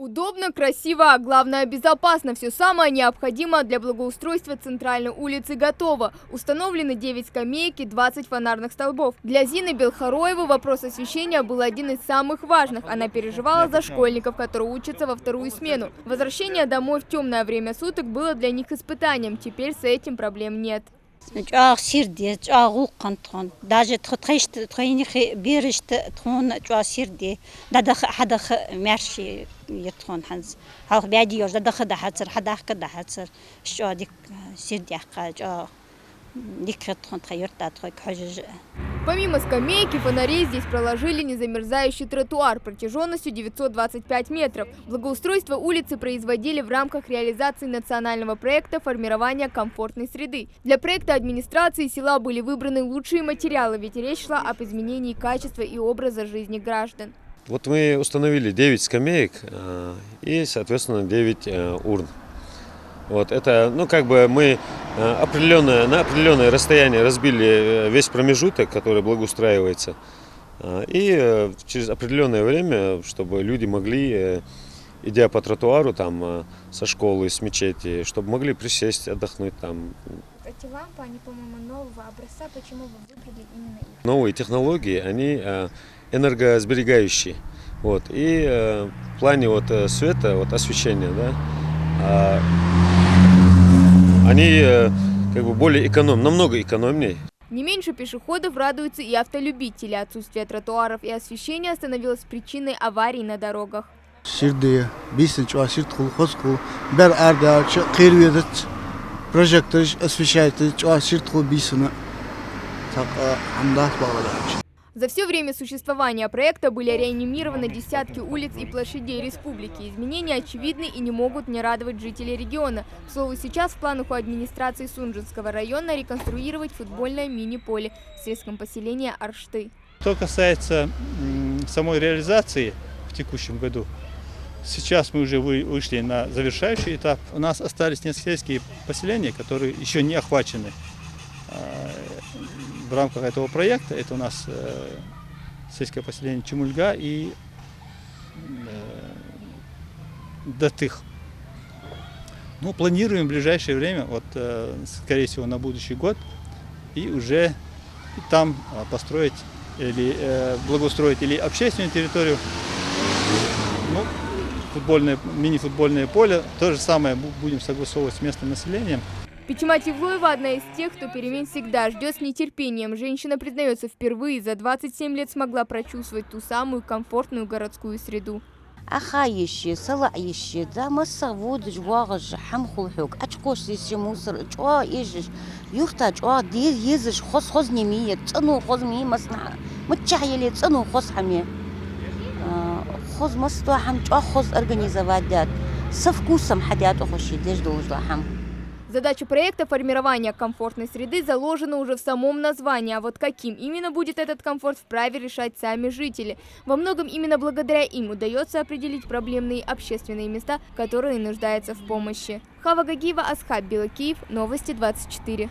Удобно, красиво, а главное безопасно. Все самое необходимое для благоустройства центральной улицы готово. Установлены 9 скамеек и 20 фонарных столбов. Для Зины Белхароевой вопрос освещения был один из самых важных. Она переживала за школьников, которые учатся во вторую смену. Возвращение домой в темное время суток было для них испытанием. Теперь с этим проблем нет. Даже бережет сирди, мерши يتخون حنز هاو بعدي يوج دخل ده حصر حدا حك ده حصر شو ديك سيدي حقا ديك خطون تغيرت تاتخك حجج. Помимо скамейки, фонарей здесь проложили незамерзающий тротуар протяженностью 925 метров. Благоустройство улицы производили в рамках реализации национального проекта формирования комфортной среды. Для проекта администрации села были выбраны лучшие материалы, ведь речь шла об изменении качества и образа жизни граждан. Вот мы установили 9 скамеек и, соответственно, 9 урн. Вот это, мы на определенное расстояние разбили весь промежуток, который благоустраивается. И через определенное время, чтобы люди могли, идя по тротуару там, со школы, с мечети, чтобы могли присесть, отдохнуть там. Эти лампы, они, по-моему, нового образца. Почему вы выбрали именно их? Новые технологии, они энергосберегающие. Вот. И в плане света, освещения, да, они более намного экономнее. Не меньше пешеходов радуются и автолюбители. Отсутствие тротуаров и освещения становилось причиной аварий на дорогах. Прожектор освещает бисона. За все время существования проекта были реанимированы десятки улиц и площадей республики. Изменения очевидны и не могут не радовать жителей региона. К слову, сейчас в планах у администрации Сунжинского района реконструировать футбольное мини-поле в сельском поселении Аршты. Что касается самой реализации в текущем году, сейчас мы уже вышли на завершающий этап. У нас остались несколько сельские поселения, которые еще не охвачены в рамках этого проекта. Это у нас сельское поселение Чемульга и Датых. Планируем в ближайшее время, скорее всего на будущий год, и уже там построить или благоустроить или общественную территорию, мини-футбольное поле. То же самое будем согласовывать с местным населением. Пятимат Евлоева одна из тех, кто перемен всегда ждет с нетерпением. Женщина признается, впервые за 27 лет смогла прочувствовать ту самую комфортную городскую среду. Задача проекта формирования комфортной среды заложена уже в самом названии, а вот каким именно будет этот комфорт, вправе решать сами жители. Во многом именно благодаря им удается определить проблемные общественные места, которые нуждаются в помощи. Хава Гагиева, Асхаб Белокиев, Новости 24.